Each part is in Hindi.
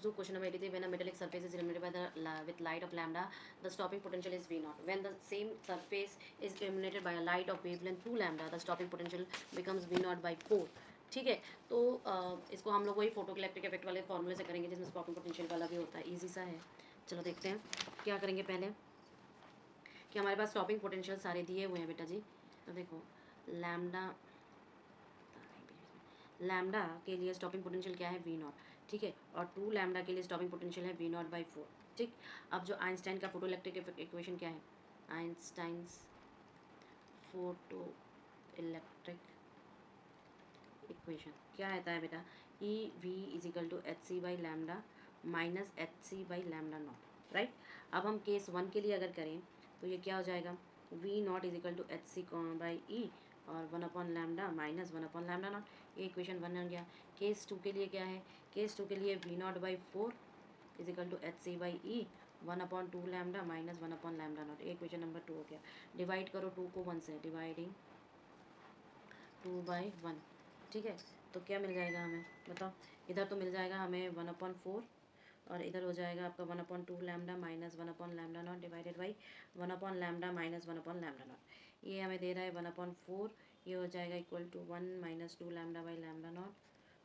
2, question number 83. When a metallic surface is illuminated by with light of lambda, the stopping potential is V naught. When the same surface is illuminated by a light of wavelength 2 lambda, the stopping potential becomes V naught by 4. ठीक है, तो इसको हम लोग वही फोटोइलेक्ट्रिक इफेक्ट वाले फॉर्मूले से करेंगे जिसमें स्टॉपिंग पोटेंशियल वाला भी होता है। इजी सा है, चलो देखते हैं क्या करेंगे। पहले कि हमारे पास स्टॉपिंग पोटेंशियल सारे दिए हुए हैं बेटा जी। तो देखो लैम्डा के लिए स्टॉपिंग पोटेंशियल क्या है, वी नॉट। ठीक है, और 2 लैम्डा के लिए स्टॉपिंग पोटेंशियल है वी नॉट बाई 4। ठीक, अब जो आइंस्टाइन का फोटो इलेक्ट्रिक इक्वेशन क्या है, आइंस्टाइंस फोटो इलेक्ट्रिक इक्वेशन क्या रहता है बेटा, E V is equal to H C by lambda minus H C by lambda naught. Right, अब हम केस 1 के लिए अगर करें तो ये क्या हो जाएगा, V naught is equal to H C by E और 1 upon lambda minus 1 upon lambda naught. ये इक्वेशन 1 हो गया। केस 2 के लिए क्या है, केस 2 के लिए V naught by 4 is equal to H C by E 1 upon 2 lambda minus 1 upon lambda naught. ये इक्वेशन नंबर 2 हो गया। डिवाइड करो 2 को 1 से, डिवाइडिंग 2 बाई 1। ठीक है, तो क्या मिल जाएगा हमें बताओ, इधर तो मिल जाएगा हमें 1 अपॉन 4 और इधर हो जाएगा आपका 1 upon 2 lambda minus 1 upon lambda not divided by 1 upon lambda minus 1 upon lambda naught. ये हमें दे रहा है 1 अपॉन 4, ये हो जाएगा equal to 1 minus 2 lambda by lambda naught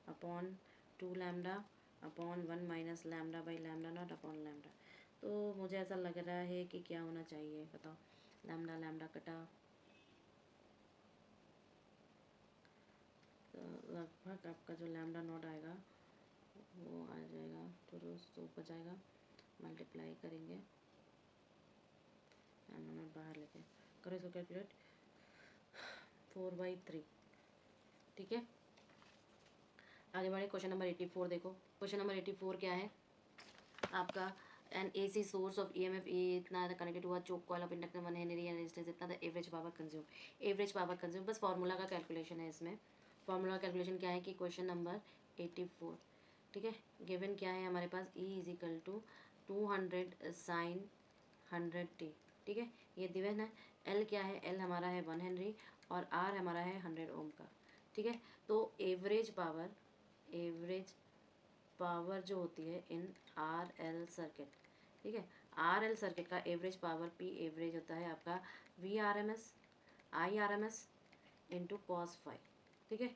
upon 2 lambda upon 1 minus lambda by lambda naught upon lambda. तो मुझे ऐसा लग रहा है कि क्या होना चाहिए बताओ, लैम्डा लैम्डा कटा तो लगभग आपका जो लैम्डा नॉट आएगा वो आ जाएगा, तो रोज तो ऊपर जाएगा, मल्टीप्लाई करेंगे लैम्डा नॉट बाहर लेके करो इसको कैलकुलेट 4/3। ठीक है, आगे बढ़े। क्वेश्चन नंबर 84 देखो। क्वेश्चन नंबर 84 क्या है आपका, an AC source of EMF इतना कनेक्टेड हुआ choke coil of inductor 1 henry and resistance इतना the average power consume. Average power consume बस फार्मूला का कैलकुलेशन है इसमें। फार्मूला कैलकुलेशन क्या है कि क्वेश्चन नंबर 84, ठीक है, गिवन क्या है हमारे पास, E is equal to 200 sine 100t। ठीक है, ये दिवन है। L क्या है, L हमारा है 1 हेनरी और R हमारा है 100 ओम का। ठीक है, तो एवरेज पावर जो होती है इन RL सर्किट, ठीक है, RL सर्किट का एवरेज पावर P एवरेज होता है आपका VRMS IRMS इंटू कॉस 5। ठीक है,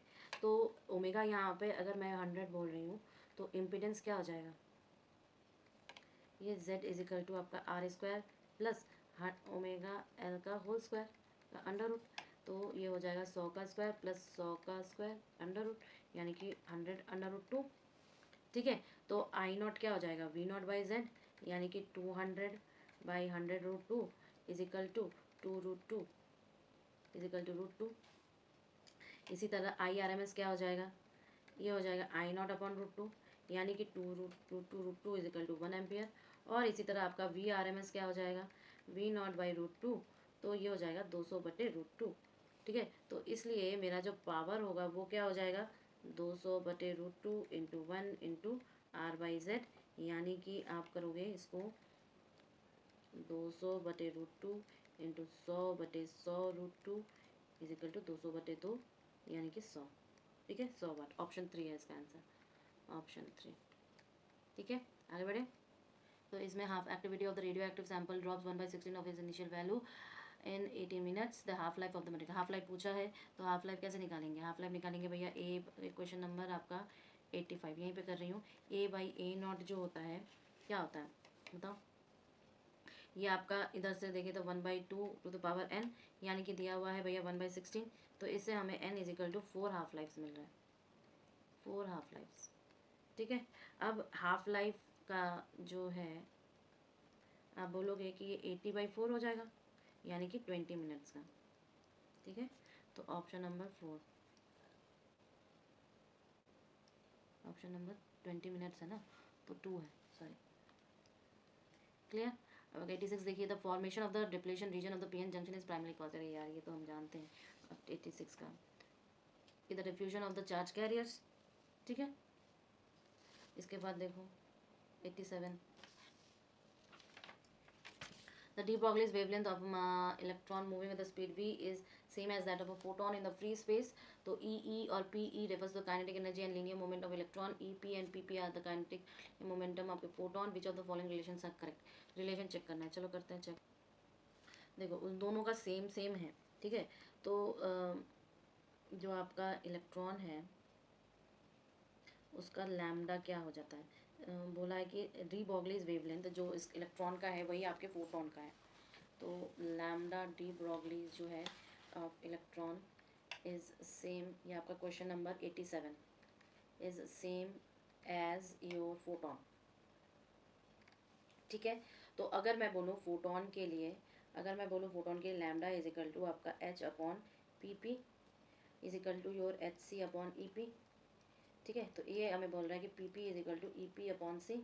तो ओमेगा यहाँ पे अगर मैं 100 बोल रही हूँ तो इम्पिडेंस क्या हो जाएगा, ये Z इज इक्वल टू आपका R square plus omega L का होल स्क्वायर का अंडर रूट, तो ये हो जाएगा 100 का स्क्वायर प्लस 100 का स्क्वायर अंडर रूट यानी कि 100 अंडर रूट 2। ठीक है, तो आई नॉट क्या हो जाएगा, वी नॉट बाई जेड यानी कि 200 by 100 root 2 is equal to 2 root 2 is equal to root 2। इसी तरह IRMS क्या हो जाएगा, ये हो जाएगा आई नॉट अपॉन रूट 2 यानी कि 2 इज इक्वल टू 1 एम्पियर। और इसी तरह आपका VRMS क्या हो जाएगा, वी नॉट बाई रूट 2, तो ये हो जाएगा 200 बटे रूट 2। ठीक है, तो इसलिए मेरा जो पावर होगा वो क्या हो जाएगा, 200 बटे root 2 into 1 into R by Z यानी कि आप करोगे इसको 200 बटे रूट 2 इंटू 100 बटे 100 रूट 2 इज इक्वल टू 200 बटे 2 यानी कि 100। ठीक है, 100 वाट। ऑप्शन 3 है इसका आंसर, ऑप्शन 3। ठीक है, आगे बढ़े। तो इसमें half activity of the radio active sample drops 1/16 of is initial value in 18 minutes. The half life of the material, half life पूछा है तो हाफ लाइफ कैसे निकालेंगे, हाफ लाइफ निकालेंगे भैया ए क्वेश्चन नंबर आपका 85 यहीं पे कर रही हूँ। A/A0 जो होता है क्या होता है बताओ, ये आपका इधर से देखें तो 1/2 टू द पावर n यानी कि दिया हुआ है भैया 1/16, तो इससे हमें n is equal to 4 half lifes मिल रहा है, 4 हाफ लाइफ्स। ठीक है, अब हाफ लाइफ का जो है आप बोलोगे कि ये 80/4 हो जाएगा यानी कि 20 मिनट्स का। ठीक है, तो option number 4, option number 20 minutes है ना, तो 2 है, सॉरी। क्लियर। अब 86 देखिए, the formation of the depletion region of the PN junction is primary cause. अरे यार ये तो हम जानते हैं। अब 86 का the diffusion of the charge carriers. ठीक है, इसके बाद देखो 87, The de Broglie's wavelength of electron moving with the speed v is same as that of a photon in the free space. तो E और PE refers to the kinetic energy and linear moment of electron. EP and PP are the kinetic momentum of a photon. Which of the following relations are correct? Relation check करना है, चलो करते हैं चेक. देखो उन दोनों का सेम सेम है, ठीक है. तो जो आपका इलेक्ट्रॉन है उसका लैम्डा क्या हो जाता है, बोला है कि डी ब्रॉगलीज वेवलेंथ जो इस इलेक्ट्रॉन का है वही आपके फोटोन का है. तो लैम्डा डी ब्रॉगलीज जो है ऑफ इलेक्ट्रॉन इज सेम, ये आपका question number 87, is same as your photon. ठीक है. तो अगर मैं बोलूँ फोटोन के लिए, लैम्डा इज इक्वल टू आपका H upon P P is equal to your H C upon E P. ठीक है. तो ये हमें बोल रहा है कि P P is equal to E P upon C.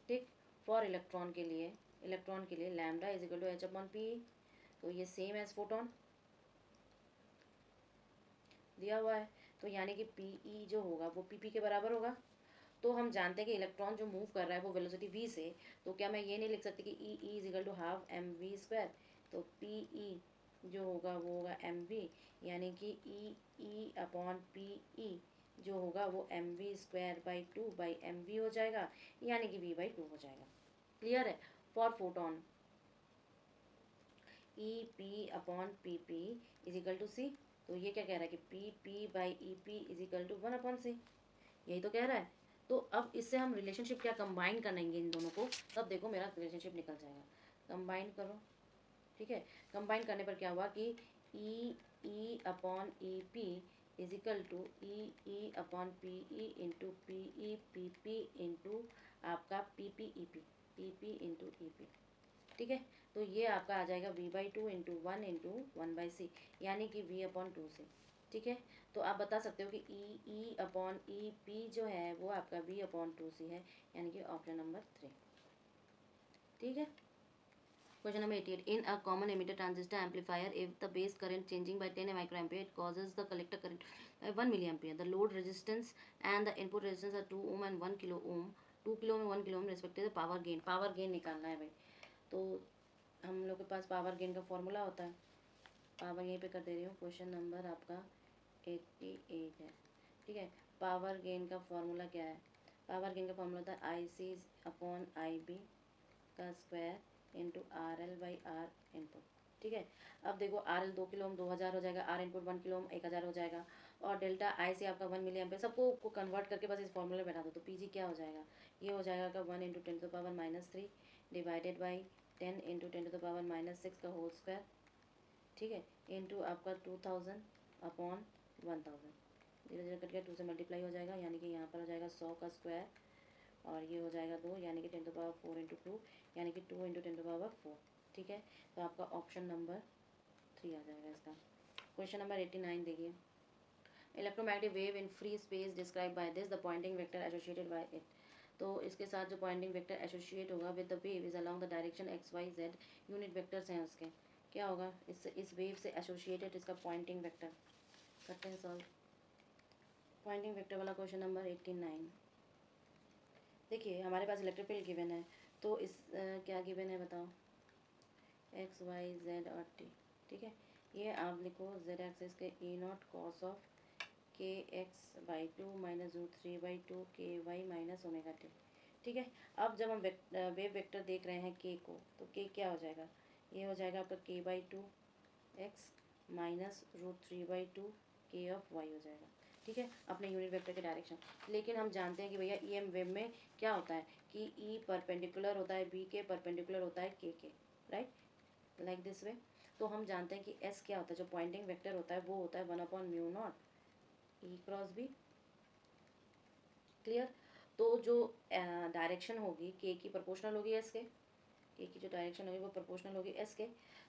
ठीक. फॉर इलेक्ट्रॉन के लिए lambda is equal to H upon P. तो ये सेम एज फोटोन दिया हुआ है. तो यानी कि पी ई जो होगा वो पी पी के बराबर होगा. तो हम जानते हैं कि इलेक्ट्रॉन जो मूव कर रहा है वो वेलोसिटी v से. तो क्या मैं ये नहीं लिख सकती कि E E is equal to half M V square. तो पी ई जो होगा वो होगा एम वी, यानी कि ई अपॉन पी ई जो होगा वो M V square by M V हो जाएगा, यानी कि v/2 हो जाएगा. क्लियर है. For photon E P upon P P is equal to C. तो ये क्या कह रहा है कि P P by E P is equal to 1 upon C. यही तो कह रहा है. तो अब इससे हम रिलेशनशिप क्या कंबाइन करेंगे इन दोनों को, तब देखो मेरा रिलेशनशिप निकल जाएगा. कंबाइन करो. ठीक है. कंबाइन करने पर क्या हुआ कि E upon E P is equal to E upon P E into P P into आपका P P into E P. ठीक है. तो ये आपका आ जाएगा v/2 इंटू 1/c, यानी कि v अपॉन 2 से. ठीक है. तो आप बता सकते हो कि ई अपॉन ई पी जो है वो आपका v अपॉन 2c है, यानी कि ऑप्शन नंबर 3. ठीक है. Question number 88. In a common emitter transistor amplifier, if the base current changing by 10 microampere, it causes the collector current by 1 milliampere. The load resistance and the input resistance are 2 ohm and 1 kilo ohm. 2 kilo ohm and 1 kilo ohm respectively. Power gain निकालना है भाई. तो हम लोग के पास पावर गेन का फॉर्मूला होता है. पावर यहीं पे कर दे रही हूँ. क्वेश्चन नंबर आपका 88 है. ठीक है. पावर गेन का फॉर्मूला क्या है? पावर गेन का फॉर्मूला होता है I C upon I B का square into R L by R input. ठीक है. अब देखो आर एल 2 किलो ओम 2000 हो जाएगा, आर इनपुट 1 किलो ओम 1000 हो जाएगा, और डेल्टा आई से आपका 1 मिली एम्पेयर. सबको को कन्वर्ट करके बस इस फॉर्मूले में बैठा दो. तो पी जी क्या हो जाएगा? ये हो जाएगा का 1 इंटू 10⁻³ डिवाइडेड बाई 10 इंटू 10⁻⁻6 का होल स्क्वायर. ठीक है. इंटू आपका 2000 अपॉन 1000. 0 0 कट गया, 2 से मल्टीप्लाई हो जाएगा, यानी कि यहाँ पर हो जाएगा 100 का स्क्वायर, और ये हो जाएगा 2, यानी कि 10⁻⁴ इंटू 2, यानी कि 2 इंटू 10⁻⁴. ठीक है. तो आपका ऑप्शन नंबर 3 आ जाएगा इसका. क्वेश्चन नंबर 89 देखिए. Electromagnetic wave in free space describe by this, the Poynting vector associated by it. तो इसके साथ जो पॉइंटिंग वेक्टर एसोसिएट होगा with the wave is along the direction X Y Z. Unit vectors हैं उसके. क्या होगा इस वेव से एसोसिएटेड इसका पॉइंटिंग वेक्टर. करते हैं सॉल्व. पॉइंटिंग वेक्टर वाला क्वेश्चन नंबर 89. देखिए हमारे पास इलेक्ट्रिक फील्ड गिवन है. तो इस क्या गिवन है बताओ? एक्स वाई जेड और टी. ठीक है. ये आप लिखो जेड एक्सिस के ई नॉट कॉस ऑफ के x/2 माइनस √3/2 के वाई माइनस ओमेगा टी. ठीक है. अब जब हम वेव वेक्टर देख रहे हैं के को, तो के क्या हो जाएगा? ये हो जाएगा आपका k/2 एक्स माइनस √3/2 के ऑफ वाई हो जाएगा. ठीक है. अपने यूनिट वेक्टर के डायरेक्शन. लेकिन हम जानते हैं कि भैया ई एम वेव में क्या होता है कि ई परपेंडिकुलर होता है बी के, परपेंडिकुलर होता है के, राइट, लाइक दिस वे. तो हम जानते हैं कि एस क्या होता है, जो पॉइंटिंग वेक्टर होता है वो होता है 1/μ0 ई क्रॉस बी. क्लियर. तो जो डायरेक्शन होगी के की प्रोपोर्शनल होगी एस के. के की जो डायरेक्शन होगी वो प्रोपोर्शनल होगी एस के.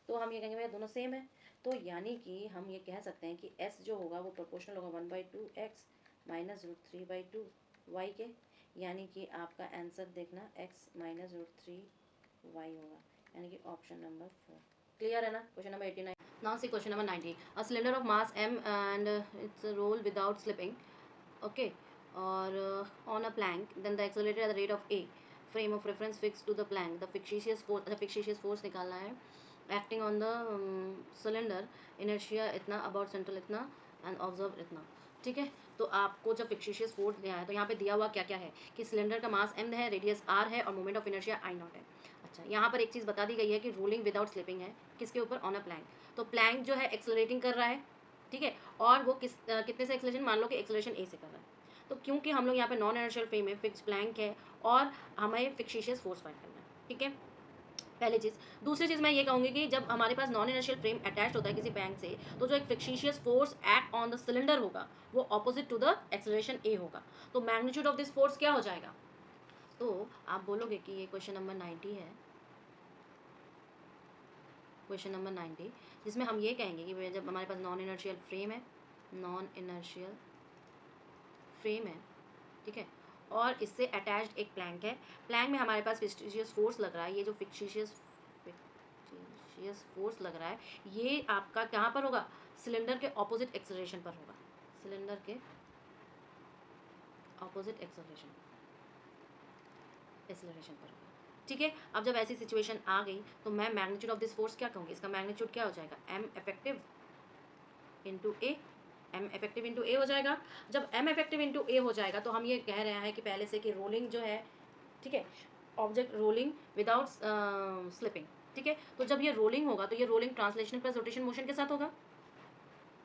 तो हम ये कहेंगे भैया दोनों सेम है. तो यानी कि हम ये कह सकते हैं कि एस जो होगा वो प्रोपोर्शनल होगा 1/2 एक्स माइनस √3/2 वाई के, यानी कि आपका आंसर देखना एक्स माइनस √3 वाई होगा, यानी कि ऑप्शन नंबर 4. क्लियर है ना. Question number 89. Now see question number 90. A cylinder of mass m and it's roll without slipping, okay, or on a plank, then the accelerated at the rate of a. Frame of reference fix to the plank, the fictitious force निकालना है acting on the cylinder, inertia इतना, अबाउट सेंट्रल इतना एंड ऑब्जर्व इतना। ठीक है, तो आपको जब फिक्शिशियस फोर्स दिया है तो यहाँ पे दिया हुआ क्या क्या है कि सिलेंडर का मास m है, रेडियस r है और moment of inertia I not है। अच्छा, यहाँ पर एक चीज़ बता दी गई है कि रोलिंग विदाउट स्लिपिंग है, किसके ऊपर, ऑन अ प्लैंक। तो प्लैंक जो है एक्सेलरेटिंग कर रहा है, ठीक है, और वो कितने से एक्सेलरेशन, मान लो कि एक्सेलरेशन a से कर रहा है। तो क्योंकि हम लोग यहाँ पे नॉन इनर्शियल फ्रेम है, फिक्स प्लैंक है और हमें फिक्शिशियस फोर्स फाइंड करना है। ठीक है, पहली चीज़। दूसरी चीज़ मैं ये कहूँगी कि जब हमारे पास नॉन इनर्शियल फ्रेम अटैच होता है किसी बैंक से, तो जो एक fictitious force act on the cylinder होगा वो opposite to the acceleration A होगा। तो मैग्नीट्यूड ऑफ दिस फोर्स क्या हो जाएगा? तो आप बोलोगे कि ये क्वेश्चन नंबर 90 है, क्वेश्चन नंबर 90, जिसमें हम ये कहेंगे कि जब हमारे पास नॉन इनर्शियल फ्रेम है, नॉन इनर्शियल फ्रेम है, ठीक है, और इससे अटैच्ड एक प्लैंक है, प्लैंक में हमारे पास फिक्शिशियस फोर्स लग रहा है, ये जो फिक्शिशियस फोर्स लग रहा है ये आपका कहाँ पर होगा, सिलेंडर के ऑपोजिट एक्सेलरेशन पर होगा, सिलेंडर के ऑपोजिट एक्सेलरेशन पर होगा। ठीक है, अब जब ऐसी सिचुएशन आ गई तो मैं मैग्नीट्यूड ऑफ दिस फोर्स क्या कहूँगी, इसका मैग्नीट्यूड क्या हो जाएगा, m इफेक्टिव इंटू ए, m इफेक्टिव इंटू ए हो जाएगा। जब m इफेक्टिव इंटू ए हो जाएगा तो हम ये कह रहे हैं कि पहले से कि रोलिंग जो है, ठीक है, ऑब्जेक्ट रोलिंग विदाउट स्लिपिंग। ठीक है, तो जब ये रोलिंग होगा तो ये rolling translational plus rotation motion के साथ होगा,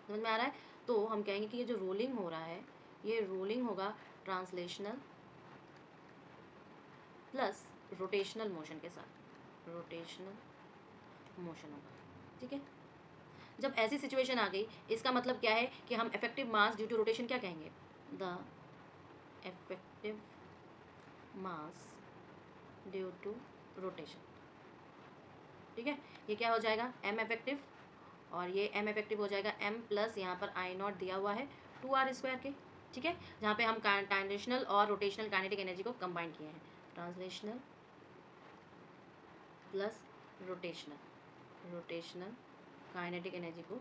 समझ में आ रहा है? तो हम कहेंगे कि ये जो रोलिंग हो रहा है ये रोलिंग होगा ट्रांसलेशनल प्लस रोटेशनल मोशन के साथ, रोटेशनल मोशन होगा। ठीक है, जब ऐसी सिचुएशन आ गई इसका मतलब क्या है कि हम effective mass due to rotation क्या कहेंगे, the effective mass due to rotation. ठीक है, ये क्या हो जाएगा, m इफेक्टिव, और ये m इफेक्टिव हो जाएगा m प्लस यहाँ पर I नॉट दिया हुआ है 2r² के। ठीक है, जहाँ पे हम ट्रांसलेशनल और रोटेशनल काइनेटिक एनर्जी को कंबाइन किए हैं, translational plus rotational kinetic energy को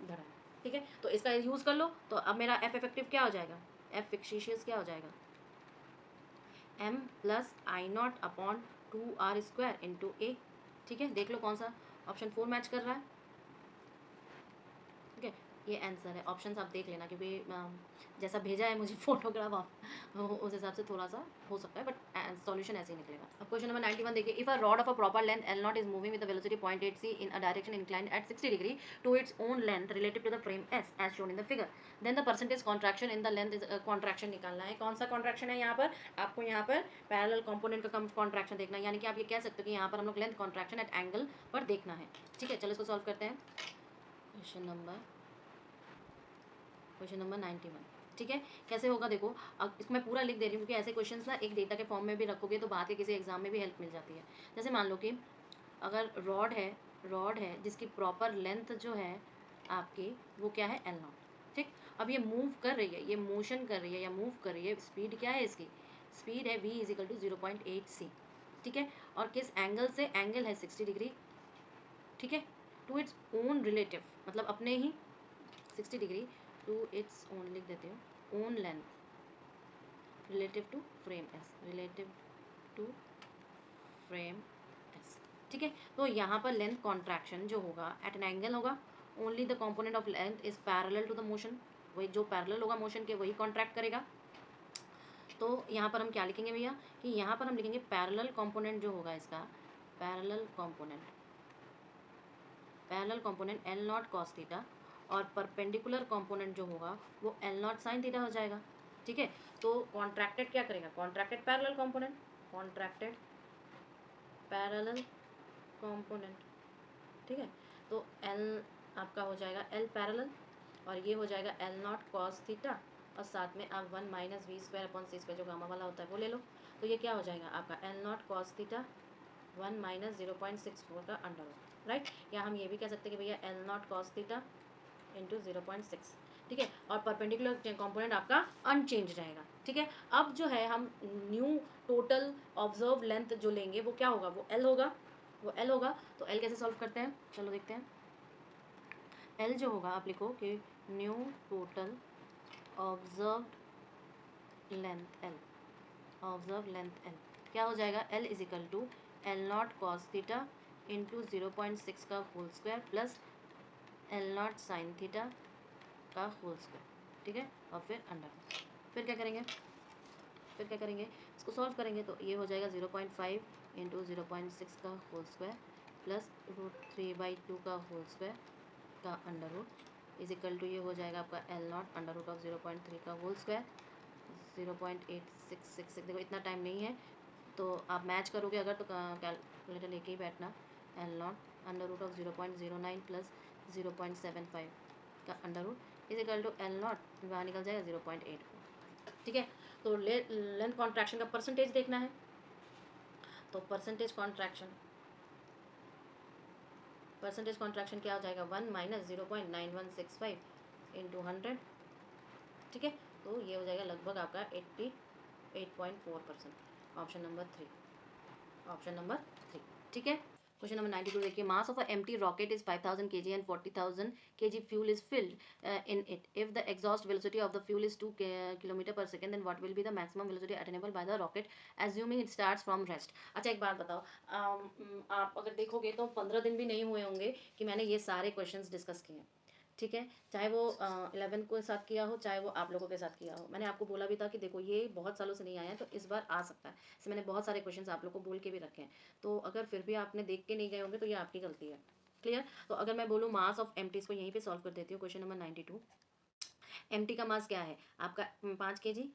धरा है। ठीक है, तो इसका यूज़ कर लो, तो अब मेरा f इफेक्टिव क्या हो जाएगा, f फिक्शिशियस क्या हो जाएगा, m plus I naught upon 2r² into A. ठीक है, देख लो कौन सा ऑप्शन 4 मैच कर रहा है। ठीक है, ये आंसर है, ऑप्शन आप देख लेना क्योंकि जैसा भेजा है मुझे फोटोग्राफ आप उस हिसाब से थोड़ा सा हो सकता है, बट सॉल्यूशन ऐसे ही निकलेगा। अब क्वेश्चन नंबर 91 देखिए, if a rod of a proper length L naught is moving with the velocity 0.8 c in a direction inclined at 60 degree to its own length relative to the frame S as shown in the figure, then the percentage contraction in the length is contraction निकालना है। कौन सा कॉन्ट्रैक्शन है यहाँ पर, आपको यहाँ पर पैरेलल कंपोनेंट का कॉन्ट्रैक्शन देखना है, यानी कि आप ये कह सकते हो कि यहाँ पर हम लोग लेंथ कॉन्ट्रैक्शन एट एंगल पर देखना है। ठीक है, चलो इसको सॉल्व करते हैं। Question number 91। ठीक है, कैसे होगा देखो, अब इसमें पूरा लिख दे रही हूँ क्योंकि ऐसे क्वेश्चंस ना एक डेटा के फॉर्म में भी रखोगे तो बाद के किसी एग्जाम में भी हेल्प मिल जाती है। जैसे मान लो कि अगर रॉड है जिसकी प्रॉपर लेंथ जो है आपकी वो क्या है, L नॉट। ठीक, अब ये मूव कर रही है, ये मोशन कर रही है या मूव कर रही है, स्पीड क्या है इसकी, स्पीड है v is equal to 0.8 c। ठीक है, और किस एंगल से, एंगल है 60 डिग्री। ठीक है, टू इट्स ओन रिलेटिव, मतलब अपने ही 60 डिग्री टू इट्स ओन, लिख देते हो, own length relative to frame S, relative to frame S. ठीक है, तो यहाँ पर लेंथ कॉन्ट्रैक्शन जो होगा एट एन एंगल होगा, only the component of length is parallel to the motion, वही जो पैरेलल होगा मोशन के वही कॉन्ट्रैक्ट करेगा। तो यहाँ पर हम क्या लिखेंगे भैया कि यहाँ पर हम लिखेंगे पैरेलल कंपोनेंट जो होगा इसका, parallel component L not cos theta, और परपेंडिकुलर कंपोनेंट जो होगा वो L नॉट साइन थीटा हो जाएगा। ठीक है, तो कॉन्ट्रैक्टेड क्या करेगा, contracted parallel component, contracted parallel component. ठीक है, तो L आपका हो जाएगा L पैरेलल, और ये हो जाएगा L नॉट कॉस थीटा, और साथ में आप 1 माइनस v² अपॉन c² जो गामा वाला होता है वो ले लो। तो ये क्या हो जाएगा आपका L not cos theta 1 minus 0.64 का अंडर रूट, राइट। या हम ये भी कह सकते हैं कि भैया L not cos theta into 0.6। ठीक है, और परपेंडिकुलर कंपोनेंट आपका अनचेंज रहेगा। ठीक है, अब जो है हम न्यू टोटल ऑब्जर्व लेंथ जो लेंगे वो क्या होगा, वो L होगा, तो L कैसे सॉल्व करते हैं, चलो देखते हैं। L जो होगा आप लिखो कि new total observe length L, observe length L। क्या हो जाएगा, L is equal to L naught cos theta into 0.6 का whole square plus L naught sine theta का होल स्क्वायर, ठीक है, और फिर अंडर। फिर क्या करेंगे, इसको सॉल्व करेंगे तो ये हो जाएगा 0.5 इंटू 0.6 का होल स्क्वायर प्लस √3/2 का होल स्क्वायर का under root is equal to ये हो जाएगा आपका L naught under root of 0.3 का होल स्क्वायर 0.8666। देखो इतना टाइम नहीं है तो आप मैच करोगे अगर तो कैलकुलेटर लेके ही बैठना। L naught under root of 0.09 plus 0.75 का under root is equal to L naught बाहर निकल जाएगा 0.84, ठीक है। तो लेंथ कॉन्ट्रैक्शन का परसेंटेज देखना है, तो परसेंटेज कॉन्ट्रैक्शन क्या हो जाएगा, 1 माइनस 0.9165 इंटू 100, ठीक है। तो ये हो जाएगा लगभग आपका 88.4%। ऑप्शन नंबर थ्री, ठीक है। क्वेश्चन नंबर 92 देखिए, mass of a empty rocket is 5000 kg and 40,000 kg fuel is filled in it. If the exhaust velocity of the fuel is 2 kilometre पर second, then what will be the maximum velocity attainable by the rocket assuming it starts from rest. अच्छा एक बात बताओ, आप अगर देखोगे तो 15 दिन भी नहीं हुए होंगे कि मैंने ये सारे क्वेश्चंस डिस्कस किए हैं, ठीक है। चाहे वो 11 के साथ किया हो, चाहे वो आप लोगों के साथ किया हो। मैंने आपको बोला भी था कि देखो ये बहुत सालों से नहीं आया है तो इस बार आ सकता है, इससे मैंने बहुत सारे क्वेश्चंस आप लोग को बोल के भी रखे हैं। तो अगर फिर भी आपने देख के नहीं गए होंगे तो ये आपकी गलती है, क्लियर। तो अगर मैं बोलूँ मास ऑफ एम्प्टी, इसको यहीं पे सॉल्व कर देती हूँ। क्वेश्चन नंबर 92, एम्प्टी का मास क्या है आपका 5 kg,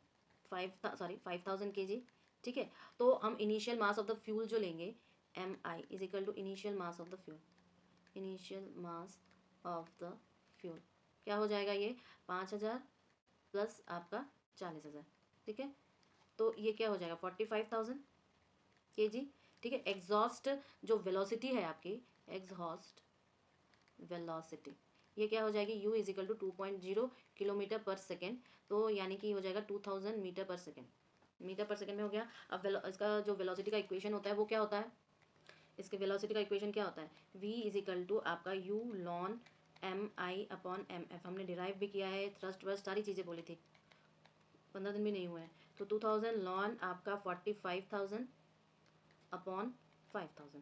5000 kg, ठीक है। तो हम initial mass of the fuel जो लेंगे, M I is equal to initial mass of the fuel, क्या हो जाएगा ये 5000 प्लस आपका 40,000, ठीक है। तो ये क्या हो जाएगा 45,000 kg, ठीक है। एग्जॉस्ट जो वेलोसिटी है आपकी, एग्जॉस्ट वेलोसिटी ये क्या हो जाएगी, u is equal to 2.0 kilometre पर सेकेंड, तो यानी कि हो जाएगा 2000 मीटर पर सेकेंड, में हो गया। अब इसका जो वेलोसिटी का इक्वेशन होता है वो क्या होता है, इसके वेलोसिटी का इक्वेशन क्या होता है, v इज इक्वल टू आपका u लॉन एम आई अपॉन एम एफ। हमने डिराइव भी किया है, थ्रस्ट वर्स्ट सारी चीज़ें बोली थी, 15 दिन भी नहीं हुए हैं। तो 2000 लॉन आपका 45,000 अपॉन 5000,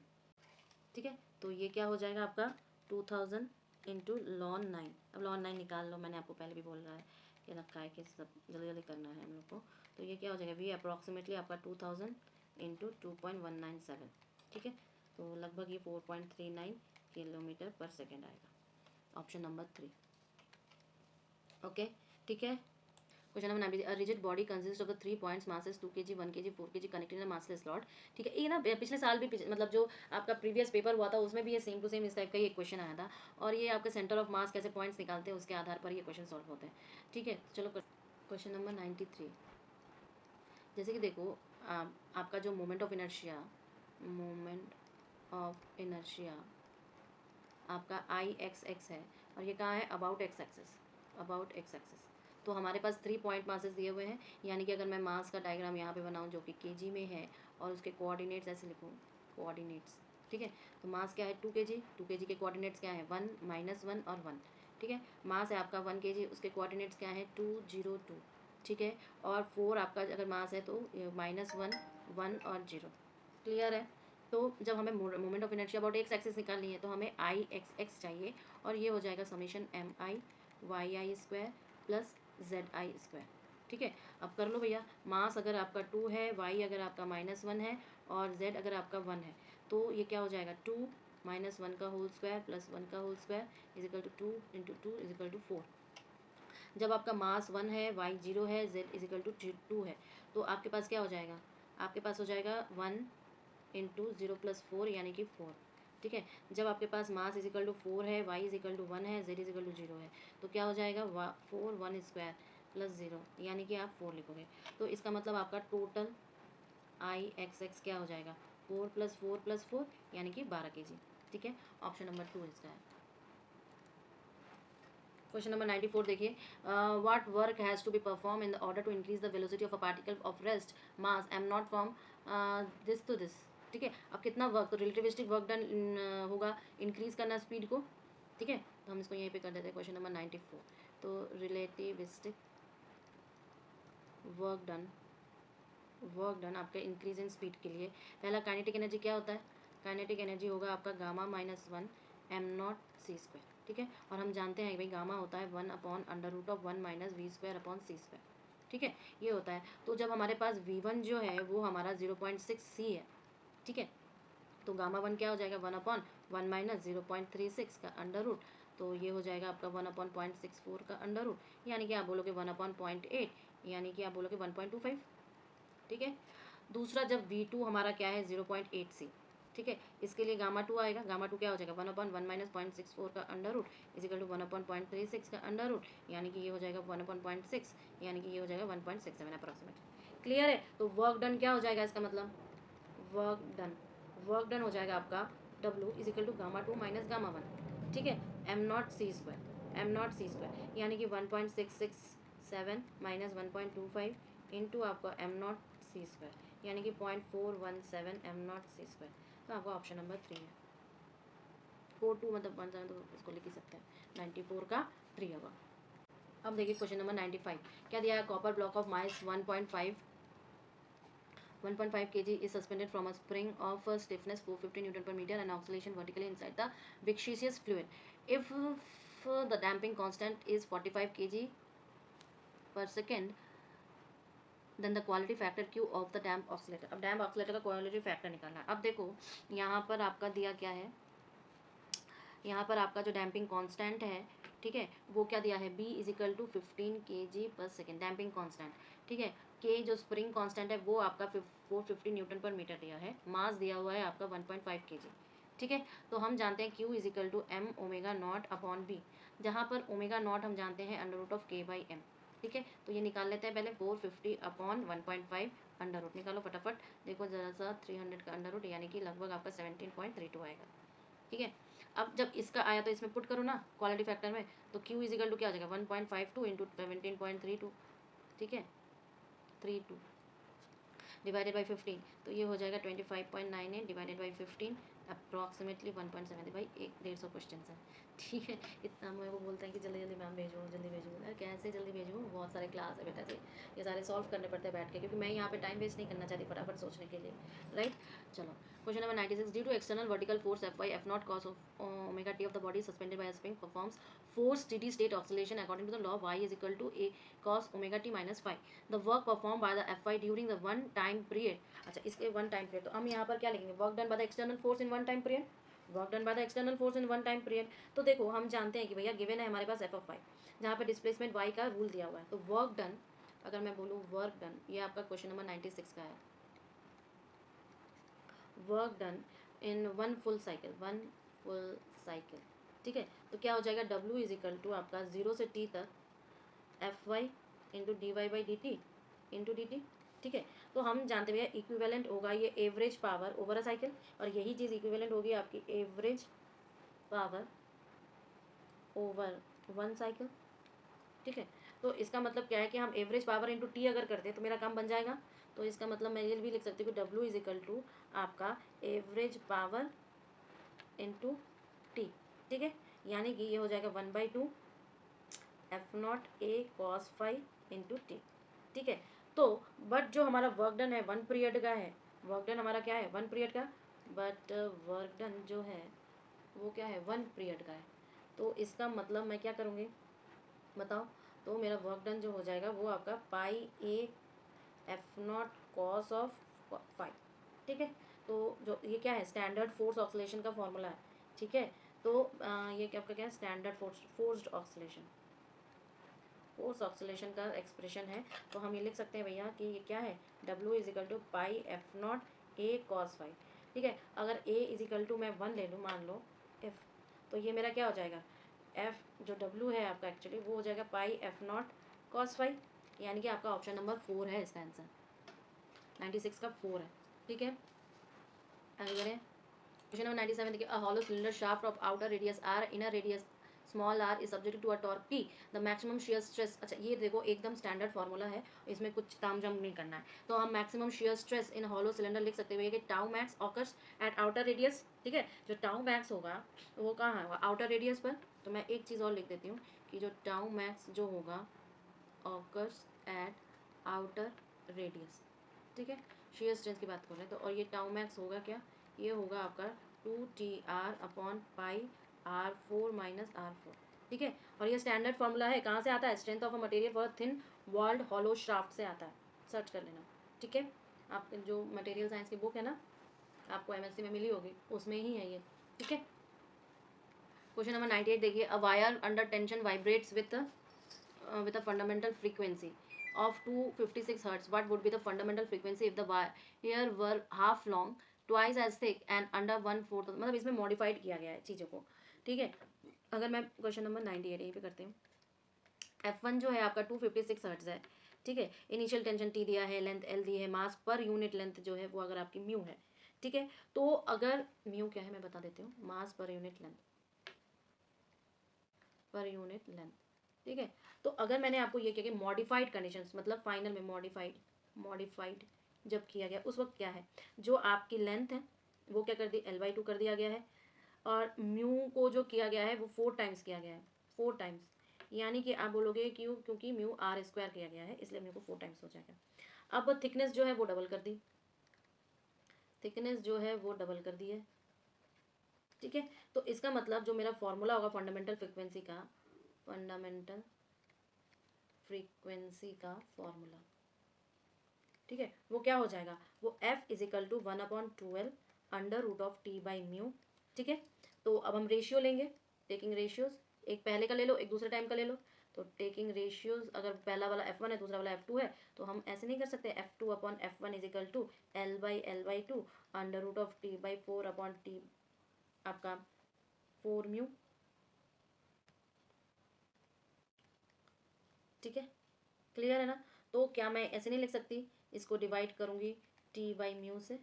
ठीक है। तो ये क्या हो जाएगा आपका 2000 इंटू लॉन 9। अब लॉन 9 निकाल लो, मैंने आपको पहले भी बोल रहा है कि रखा है कि सब जल्दी जल्दी करना है हम लोग को। तो ये क्या हो जाएगा, वी अप्रॉक्सीमेटली आपका 2000 इंटू 2.197, ठीक है। तो लगभग ये 4.39 किलोमीटर पर सेकेंड आएगा। ऑप्शन नंबर 3, ओके, ठीक है। Question number 9, a rigid body consist of the 3 points, masses 2 kg, 1 kg, 4 kg connected in a massless slot, ठीक है। ये ना पिछले साल भी मतलब जो आपका प्रीवियस पेपर हुआ था उसमें भी ये सेम टू सेम इस टाइप का ये क्वेश्चन आया था। और ये आपके सेंटर ऑफ मास कैसे पॉइंट्स निकालते हैं उसके आधार पर ये क्वेश्चन सॉल्व होते हैं, ठीक है। चलो क्वेश्चन नंबर 93, जैसे कि देखो आपका जो मोमेंट ऑफ इनर्शिया आपका आई एक्स एक्स है और ये कहाँ है, अबाउट एक्स एक्सेस। तो हमारे पास 3 पॉइंट मासेस दिए हुए हैं, यानी कि अगर मैं मास का डायग्राम यहाँ पे बनाऊँ जो कि केजी में है और उसके कोऑर्डिनेट्स ऐसे लिखूँ, कोऑर्डिनेट्स, ठीक है। तो मास क्या है 2 kg, 2 kg के कोऑर्डिनेट्स क्या है 1 -1 और 1, ठीक है। मास है आपका 1 kg, उसके कोऑर्डिनेट्स क्या है 2 0 2, ठीक है। और 4 आपका अगर मास है तो -1 1 और 0, क्लियर है। तो जब हमें moment of inertia about x axis निकालनी है तो हमें आई एक्स एक्स चाहिए, और ये हो जाएगा summation M I Y I square plus Z I square, ठीक है। अब कर लो भैया, मास अगर आपका 2 है, वाई अगर आपका -1 है और जेड अगर आपका 1 है, तो ये क्या हो जाएगा 2 -1 का होल स्क्वायर प्लस 1 का whole square is equal to 2 into 2 is equal to 4। जब आपका मास 1 है, वाई 0 है, जेड इज इक्वल टू 2 है, तो आपके पास क्या हो जाएगा, आपके पास हो जाएगा 1 इंटू 0 प्लस 4 यानी कि 4, ठीक है। जब आपके पास मास इज इक्वल टू 4 है, वाई इज इक्वल टू 1 है, जेड इज इक्वल टू 0 है, तो क्या हो जाएगा 4 1 स्क्वायर प्लस 0 यानी कि आप 4 लिखोगे। तो इसका मतलब आपका टोटल आई एक्स एक्स क्या हो जाएगा 4 प्लस 4 प्लस 4 यानी कि 12 kg, ठीक है। ऑप्शन नंबर 2 इसका है। क्वेश्चन नंबर 94 देखिए, what work has to be perform in order to increase the velocity of a particle of rest mass M naught from this to this, ठीक है। अब कितना वर्क, तो रिलेटिविस्टिक वर्क डन होगा इंक्रीज करना स्पीड को, ठीक है। तो हम इसको यहीं पे कर देते हैं क्वेश्चन नंबर 94। तो relativistic work done work done आपके इंक्रीज इन स्पीड के लिए पहला काइनेटिक एनर्जी क्या होता है, काइनेटिक एनर्जी होगा आपका gamma minus one M naught C square, ठीक है। और हम जानते हैं भाई गामा होता है 1/√1 minus V square upon C square, ठीक है, ये होता है। तो जब हमारे पास V1 जो है वो हमारा 0.6 सी है, ठीक है, तो गामा वन क्या हो जाएगा 1/1 माइनस 0.36 का अंडर रूट, तो ये हो जाएगा आपका 1/0.64 का अंडर रूट, यानी कि आप बोलोगे 1/0.8, यानी कि आप बोलोगे 1.25, ठीक है। दूसरा जब V2 हमारा क्या है 0.8 सी, ठीक है, इसके लिए गामा टू आएगा, गामा टू क्या हो जाएगा 1/1 माइनस 0.64 का अंडर रूट इजिकल टू 1/0.36 का अंडर रूट, यानी कि ये हो जाएगा 1/0.6, यानी कि ये हो जाएगा 1.67 अप्रॉक्सीमेट। क्लियर है। तो वर्क डन क्या हो जाएगा इसका मतलब, वर्क डन हो जाएगा आपका W is equal to gamma two minus gamma one, ठीक है, एम नॉट सी स्क्वायर, यानी कि 1.667 माइनस 1.25 इंटू आपका एम नॉट सी स्क्वायर, यानी कि 0.417 एम नॉट सी स्क्वायर। तो आपका ऑप्शन नंबर 3 है। 42 मतलब 17 तो इसको लिख ही सकते हैं, 94 का 3 होगा। अब देखिए क्वेश्चन नंबर 95 क्या दिया है, copper block of mice 1.5 kg is suspended from a spring of stiffness 450 Newton per meter and oscillation vertically inside the viscous fluid. If the damping constant is 45 kg per second, then the quality factor Q of the damp oscillator. अब डैम्प ऑक्सीलेटर का क्वालिटी फैक्टर निकालना है। अब देखो यहाँ पर आपका दिया क्या है, यहाँ पर आपका जो डैम्पिंग कांस्टेंट है, ठीक है, वो क्या दिया है B इजिकल टू 15 kg पर सेकेंड डैम्पिंग कांस्टेंट, ठीक है। के जो स्प्रिंग कांस्टेंट है वो आपका 450 न्यूटन पर मीटर दिया है, मास दिया हुआ है आपका 1.5 kg, ठीक है। तो हम जानते हैं Q is equal to M omega naught upon B, जहाँ पर ओमेगा नॉट हम जानते हैं under root of K by M, ठीक है। तो ये निकाल लेते हैं पहले 450 अपॉन 1.5 अंडर रूट निकालो फटाफट, देखो ज़रा सा 300 का अंडर रूट यानी कि लगभग आपका 17.32 आएगा, ठीक है। अब जब इसका आया तो इसमें पुट करो ना क्वालिटी फैक्टर में, तो Q इजिकल टू क्या हो जाएगा 1.52 इंटू 17.32, ठीक है, 32 डिवाइडेड बाई 15, तो ये हो जाएगा 25.98 डिवाइडेड बाई 15 अप्रॉक्सीमेटली 1.7 भाई, 150 क्वेश्चन है, ठीक है। इतना मेरे को बोलते हैं कि जल्दी जल्दी मैम भेजो जल्दी भेजो, अरे कैसे जल्दी भेजो, बहुत सारे क्लास है बेटा जी, ये सारे सॉल्व करने पड़ते हैं बैठ के, क्योंकि मैं यहाँ पे टाइम वेस्ट नहीं करना चाहती फटाफट सोचने के लिए, राइट। चलो question number 96, due to external vertical force Fy F naught cos of omega t of the body suspended by a spring performs force steady state oscillation according to the law y is equal to a cos omega t minus phi. The work performed by the Fy during the one time period, अच्छा इसके वन टाइम पीरियड, तो हम यहाँ पर क्या लिखेंगे, work done by the external force in one time period, work done by the external force in one time period. तो देखो हम जानते हैं कि भैया गिवन है हमारे पास F ऑफ y, जहाँ पर डिस्प्लेसमेंट y का रूल दिया हुआ है, तो वर्क डन, अगर मैं बोलूँ वर्क डन, ये आपका क्वेश्चन नंबर 96 का है, work done in one full cycle, ठीक है। तो क्या हो जाएगा W इज इक्वल टू आपका 0 से T तक Fy into D Y by D T into D T, ठीक है। तो हम जानते भैया इक्विवेलेंट होगा ये average power over a cycle, और यही चीज़ इक्विवेलेंट होगी आपकी average power over one cycle, ठीक है। तो इसका मतलब क्या है कि हम एवरेज पावर इंटू टी अगर करते हैं तो मेरा काम बन जाएगा, तो इसका मतलब मैं ये भी लिख सकती हूँ कि W इज इक्वल टू आपका एवरेज पावर इंटू टी, ठीक है, यानी कि ये हो जाएगा 1/2 F naught A cos five into T, ठीक है। तो बट जो हमारा वर्क डन है वन पीरियड का है, वर्क डन हमारा क्या है वन पीरियड का, बट वर्क डन जो है वो क्या है वन पीरियड का है, तो इसका मतलब मैं क्या करूँगी बताओ, तो मेरा वर्क डन जो हो जाएगा वो आपका pi A F naught cos of five, ठीक है। तो जो ये क्या है स्टैंडर्ड फोर्स ऑक्सीलेशन का फॉर्मूला है, ठीक है। तो ये क्या आपका क्या है standard forced oscillation, force oscillation का एक्सप्रेशन है, तो हम ये लिख सकते हैं भैया कि ये क्या है W is equal to pi F naught A cos phi, ठीक है। अगर A इज इक्वल टू मैं 1 ले लूँ मान लो F, तो ये मेरा क्या हो जाएगा F जो W है आपका एक्चुअली वो हो जाएगा पाई एफ नॉट कॉस फाइव, यानी कि आपका ऑप्शन नंबर 4 है इसका आंसर, 96 का 4 है, ठीक है। आगे करें क्वेश्चन नंबर 97, देखिए a hollow cylinder shaft of outer radius R inner radius small R is subject to a torque P, the maximum shear stress, अच्छा ये देखो एकदम स्टैंडर्ड फार्मूला है, इसमें कुछ तामझाम नहीं करना है, तो हम maximum shear stress in hollow cylinder लिख सकते हैं कि tau max occurs eight outer radius, ठीक है। जो टाउ मैक्स होगा वो कहाँ है आउटर रेडियस पर, तो मैं एक चीज़ और लिख देती हूँ कि जो टाउ मैक्स जो होगा ऑकर्स एट आउटर रेडियस, ठीक है, शेयर स्ट्रेंथ की बात कर रहे हैं। तो और ये टाउ मैक्स होगा क्या, ये होगा आपका 2Tr/πr4 - r4, ठीक है। और ये स्टैंडर्ड फॉर्मूला है, कहाँ से आता है, strength of a material for thin walled hollow shaft से आता है, सर्च कर लेना, ठीक है। आप जो मटेरियल साइंस की बुक है ना, आपको एमएससी में मिली होगी, उसमें ही है ये, ठीक है। क्वेश्चन नंबर 98 देखिए, a wire under tension vibrates with a fundamental frequency of 256 hertz. What would be the fundamental frequency if the wire were half long, twice as thick and under 1/4? मतलब इसमें मॉडिफाइड किया गया है चीज़ों को, ठीक है। अगर मैं क्वेश्चन नंबर 98 यहीं पे करते हैं। F1 जो है आपका 256 हर्ट्ज है, ठीक है। इनिशियल टेंशन टी दिया है, लेंथ एल दी है, मास पर यूनिट लेंथ जो है वो अगर आपकी म्यू है, ठीक है। तो अगर म्यू क्या है मैं बता देती हूँ, मास पर यूनिट लेंथ, ठीक है। तो अगर मैंने आपको ये किया कि मॉडिफाइड कंडीशंस, मतलब फाइनल में मॉडिफाइड जब किया गया उस वक्त क्या है, जो आपकी लेंथ है वो क्या कर दी, L/2 कर दिया गया है, और म्यू को जो किया गया है वो 4 टाइम्स किया गया है, 4 टाइम्स, यानी कि आप बोलोगे क्यों, क्योंकि म्यू r² किया गया है इसलिए म्यू को 4 टाइम्स हो जाएगा। अब थिकनेस जो है वो डबल कर दी, थिकनेस जो है वो डबल कर दी है, ठीक है। तो इसका मतलब जो मेरा फॉर्मूला होगा फंडामेंटल फ्रीक्वेंसी का, फंडामेंटल फ्रीक्वेंसी का फॉर्मूला, ठीक है, वो क्या हो जाएगा, वो F = 1/12 √T/μ, ठीक है। तो अब हम रेशियो लेंगे, टेकिंग रेशियोज, एक पहले का ले लो, एक दूसरे टाइम का ले लो। तो टेकिंग रेशियोज, अगर पहला वाला F1 है, दूसरा वाला F2 है, तो हम ऐसे नहीं कर सकते, F2/F1 = L/L/2 √T/4/T आपका 4μ, ठीक है, क्लियर है ना। तो क्या मैं ऐसे नहीं लिख सकती, इसको डिवाइड करूंगी T/μ से,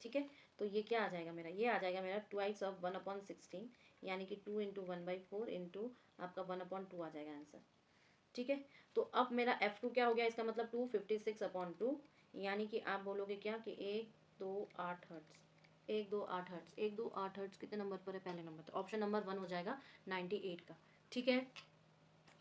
ठीक है। तो ये क्या आ जाएगा मेरा, ये आ जाएगा मेरा 2/1/16, यानी कि 2 × 1/4 इंटू आपका 1/2 आ जाएगा आंसर, ठीक है। तो अब मेरा F2 क्या हो गया, इसका मतलब 256/2, यानी कि आप बोलोगे क्या कि 128 हर्ट्स, 128 हर्ट्स, 128 हर्ट्स कितने नंबर पर है, पहले नंबर पर, ऑप्शन नंबर 1 हो जाएगा 98 का, ठीक है।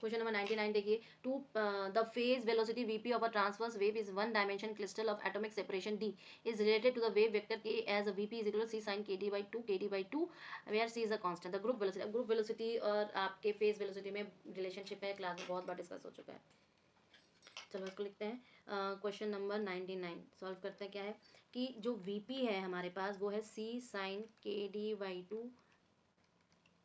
क्वेश्चन नंबर 99 देखिए, to the phase velocity VP of a transverse wave is one dimension crystal of atomic separation D is related to the wave vector K as VP = c sin kd/2 where C is a constant. The group velocity और आपके फेज वेलोसिटी में रिलेशनशिप है, क्लास में बहुत बार डिस्कस हो चुका है। चलो इसको लिखते हैं, क्वेश्चन नंबर 99 सॉल्व करते हैं। क्या है कि जो वीपी है हमारे पास वो है c sin kd/2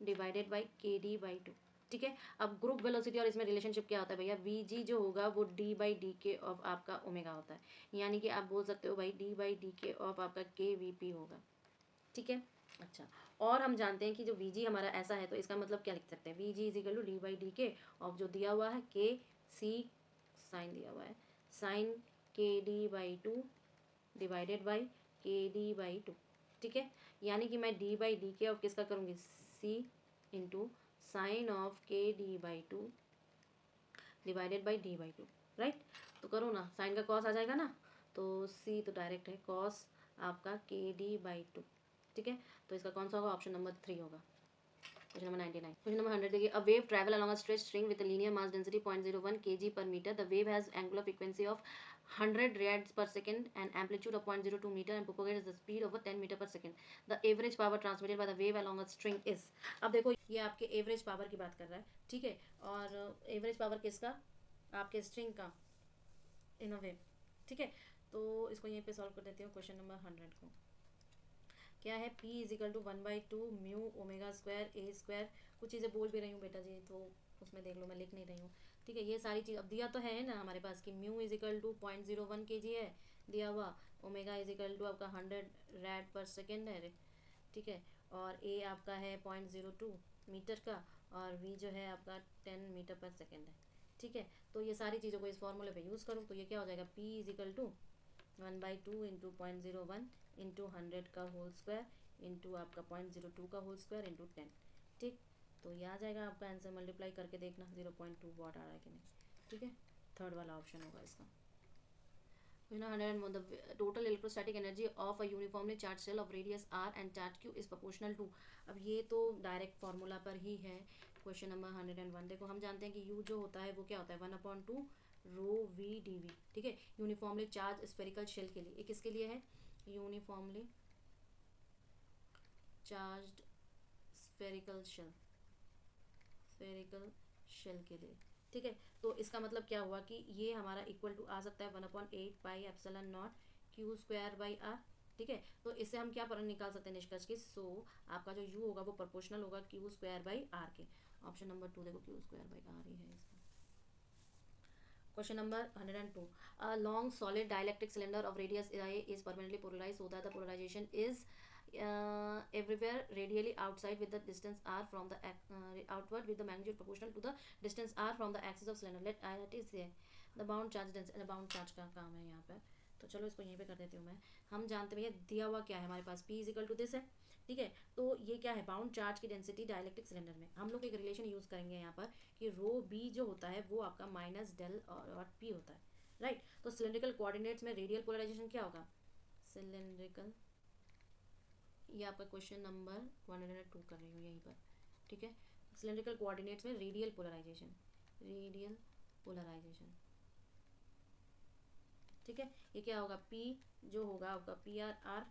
/kd/2, ठीक है। अब ग्रुप वेलोसिटी और इसमें रिलेशनशिप क्या होता है भैया, Vg जो होगा वो d/dk ऑफ आपका ओमेगा होता है, यानी कि आप बोल सकते हो भाई d/dk ऑफ आपका kVp होगा, ठीक है। अच्छा, और हम जानते हैं कि जो Vg हमारा ऐसा है, तो इसका मतलब क्या लिख सकते हैं, Vg = d/dk ऑफ जो दिया हुआ है k c साइन दिया हुआ है साइन kd/2 /kd/2, ठीक है। यानी कि मैं d/dk ऑफ किसका करूँगी, c into sine of kd/2 /d/2, right. तो करो ना, साइन का कॉस आ जाएगा ना, तो c तो डायरेक्ट है कॉस आपका kd/2, ठीक है। तो इसका कौन सा होगा, ऑप्शन नंबर 3 होगा। क्वेश्चन नंबर 99, क्वेश्चन नंबर 100 देखिए, a wave travel along a stretched string with a linear mass density 0.01 kg/meter. The wave has angular frequency of 100 rads per second and amplitude of 0.02 meter and propagates the speed of 10 meter per second. The average power transmitted by the wave along a string is। अब देखो ये आपके एवरेज पावर की बात कर रहा है, ठीक है। और एवरेज पावर किसका, आपके स्ट्रिंग का इन अ वेव, ठीक है। तो इसको यहीं पे सॉल्व कर देती हूँ। क्वेश्चन नंबर 100 को क्या है, P = 1/2 म्यू ओमेगा स्क्वायर ए स्क्वायर, कुछ चीज़ें बोल भी रही हूँ बेटा जी, तो उसमें देख लो, मैं लिख नहीं रही हूँ, ठीक है। ये सारी चीज़ अब दिया तो है ना हमारे पास कि म्यू = 0.01 kg है दिया हुआ, ओमेगा = आपका 100 रैड पर सेकेंड है, ठीक है। और ए आपका है 0.02 मीटर का, और वी जो है आपका 10 मीटर पर सेकेंड है, ठीक है। तो ये सारी चीज़ों को इस फॉर्मूले पे यूज़ करूँ तो ये क्या हो जाएगा, P = 1/2 इंटू 0.01 इंटू 100 का होल स्क्वायर इंटू आपका 0.02 का होल स्क्वायर इंटू 10, ठीक। तो ये आ जाएगा आपका आंसर, मल्टीप्लाई करके देखना 0.2 वाट आ रहा है कि नहीं, ठीक है। थर्ड वाला ऑप्शन होगा इसका। 101, the total electrostatic energy of a uniformly charged cell of radius r and charge q is proportional to। अब ये तो डायरेक्ट फार्मूला पर ही है। क्वेश्चन नंबर 101 देखो, हम जानते हैं कि u जो होता है वो क्या होता है, 1/2 रो वी डी वी, ठीक है। यूनिफॉर्मली चार्ज स्फेरिकल शेल के लिए, ये किसके लिए है, uniformly charged spherical shell, spherical shell के लिए, ठीक है। तो इसका मतलब क्या हुआ कि ये हमारा इक्वल टू आ सकता है 1/8 pi epsilon naught Q square by R, ठीक है। तो इससे हम क्या पर निकाल सकते हैं निष्कर्ष की, सो आपका जो यू होगा वो प्रोपोर्शनल होगा क्यू स्क्वायर बाई आर के। ऑप्शन नंबर 2 देखो, क्यू स्क्वायर बाई आर ही है इसका। Question number 102. A long solid dielectric cylinder of radius A is permanently polarized so that the polarization is everywhere radially outside with the distance r from the outward with the magnitude proportional to the distance r from the axis of cylinder. Let it is the bound charge density, bound charge का काम है यहाँ पे, तो चलो इसको यहीं पे कर देती हूँ मैं। हम जानते भैया दिया हुआ क्या है हमारे पास, P is equal to this है, ठीक है। तो ये क्या है, बाउंड चार्ज की डेंसिटी डायलेक्ट्रिक सिलेंडर में। हम लोग एक रिलेशन यूज़ करेंगे यहाँ पर कि रो बी जो होता है वो आपका माइनस डेल और पी होता है, राइट। तो सिलेंड्रिकल कोऑर्डिनेट्स में रेडियल पोलराइजेशन क्या होगा, सिलेंड्रिकल, ये आपका क्वेश्चन नंबर 102 कर रही हूँ यहीं पर, ठीक है। सिलेंड्रिकल कोऑर्डिनेट्स में रेडियल पोलराइजेशन, रेडियल पोलराइजेशन, ठीक है। ये क्या होगा, P जो होगा आपका पी आर आर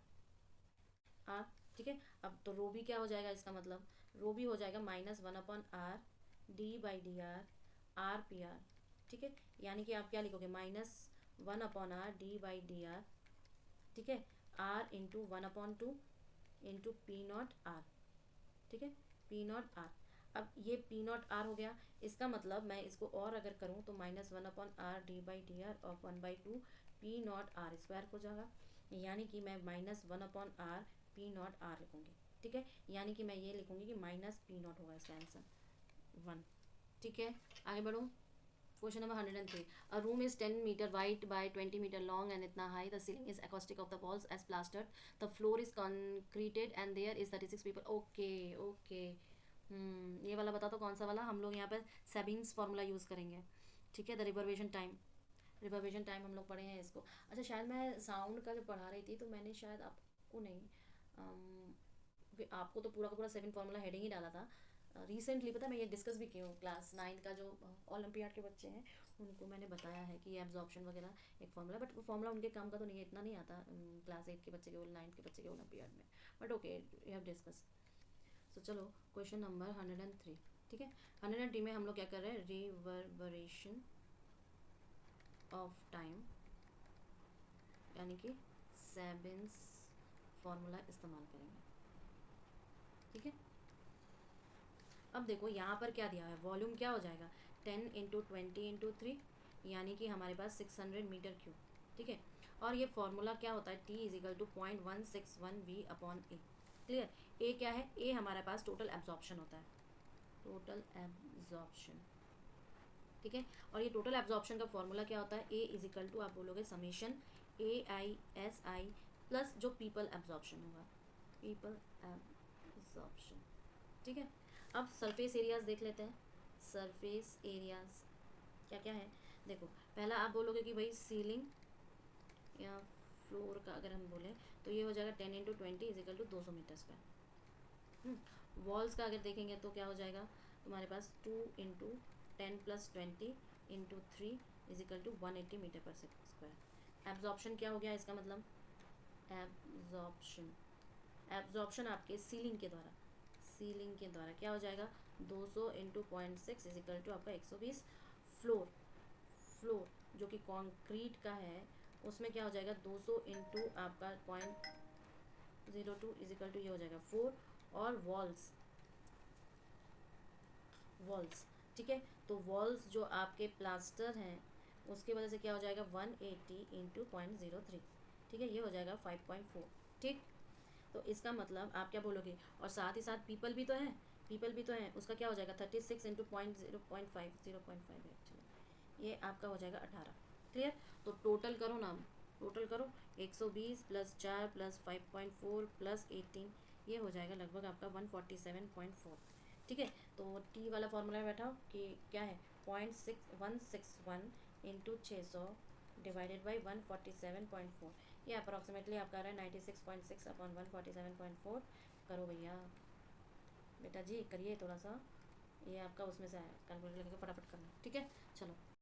आर, ठीक है। अब तो रो भी क्या हो जाएगा, इसका मतलब रो भी हो जाएगा -1/r d/dr r P R, ठीक है। यानी कि आप क्या लिखोगे, -1/r d/dr, ठीक है, r into 1/2 into P naught R, ठीक है, पी नॉट आर। अब ये पी नॉट आर हो गया, इसका मतलब मैं इसको और अगर करूँ तो -1/r d/dr और 1/2 पी नॉट आर स्क्वायर हो जाएगा। यानी कि मैं -1/r पी नॉट आर लिखूँगी, ठीक है। यानी कि मैं ये लिखूँगी कि माइनस पी नॉट होगा इसका आंसर 1, ठीक है। आगे बढ़ो। Question number 103. A room is 10 meter wide by 20 meter long and इतना high. The ceiling is acoustic of the walls as plastered. The floor is concreted and there is 36 people. Okay, okay. ये वाला बता दो कौन सा वाला, हम लोग यहाँ पर सेबिंग्स फार्मूला यूज़ करेंगे, ठीक है। द रिवर्बेशन टाइम, रिवर्बेशन टाइम हम लोग पढ़े हैं इसको। अच्छा, शायद मैं साउंड का जब पढ़ा रही थी तो मैंने शायद आपको नहीं, आपको तो पूरा का पूरा 7 फार्मूला हेडिंग ही डाला था। रिसेंटली पता है मैं ये डिस्कस भी की हूँ, क्लास 9 का जो ओलंपियाड के बच्चे हैं उनको मैंने बताया है कि ये एब्जॉर्प्शन वगैरह एक फार्मूला, बट वो फार्मूला उनके काम का तो नहीं है, इतना नहीं आता क्लास 8 के बच्चे के, 9 के बच्चे के ओलंपियाड में, but okay you have discuss. So चलो क्वेश्चन नंबर 103, ठीक है। 103 में हम लोग क्या कर रहे हैं, रिवर्बरेशन ऑफ टाइम, यानी कि सेबिंस फार्मूला इस्तेमाल करेंगे, ठीक है। अब देखो यहाँ पर क्या दिया है, वॉल्यूम क्या हो जाएगा 10 इंटू 20 इंटू 3, यानी कि हमारे पास 600 मीटर क्यूब, ठीक है। और ये फॉर्मूला क्या होता है, T is equal to 0.161V/A, clear. A क्या है, ए हमारे पास टोटल एब्जॉर्प्शन होता है, टोटल एब्जॉर्प्शन, ठीक है। और ये टोटल एब्जॉर्प्शन का फॉर्मूला क्या होता है, ए इज इक्वल टू आप बोलोगे समीशन AISI प्लस जो पीपल एब्जॉर्प्शन होगा, पीपल एब्जॉर्प्शन, ठीक है। अब सरफेस एरियाज देख लेते हैं। सरफेस एरियाज क्या क्या है, देखो पहला आप बोलोगे कि भाई सीलिंग या फ्लोर का अगर हम बोलें तो ये हो जाएगा 10 into 20 is equal to 200 metre square. Walls का अगर देखेंगे तो क्या हो जाएगा तुम्हारे पास 2 into 10 plus 20 into 3 is equal to 180 metre पर स्क्वायर। एब्जॉर्प्शन क्या हो गया इसका मतलब, एब्जॉर्प्शन, एब्जॉर्प्शन आपके सीलिंग के द्वारा, सीलिंग के द्वारा क्या हो जाएगा 200 इंटू 0.6 इज इक्वल टू आपका 120। फ्लोर, फ्लोर जो कि कंक्रीट का है उसमें क्या हो जाएगा 200 इंटू आपका 0.02 इज इक्वल टू ये हो जाएगा 4। और वॉल्स, वॉल्स, ठीक है। तो वॉल्स जो आपके प्लास्टर हैं उसकी वजह से क्या हो जाएगा 180 इंटू 0.03, ठीक है, ये हो जाएगा 5.4, ठीक। तो इसका मतलब आप क्या बोलोगे, और साथ ही साथ पीपल भी तो है, पीपल भी तो है, उसका क्या हो जाएगा 36 इंटू 0.5 ये आपका हो जाएगा 18, क्लियर। तो टोटल करो ना, टोटल करो 120 प्लस 4 प्लस 5.4 प्लस 18, ये हो जाएगा लगभग आपका 147.4, ठीक है। तो टी वाला फॉर्मूला बैठाओ कि क्या है 0.6161 इंटू 600 डिवाइडेड बाई 147.4, ये अप्रॉक्सीमेटली आपका आ रहा है 96.6 अपॉन 147.4। करो भैया, बेटा जी करिए थोड़ा सा, ये आपका उसमें से आया, कैलकुलेटर लेके फटाफट करना, ठीक है। चलो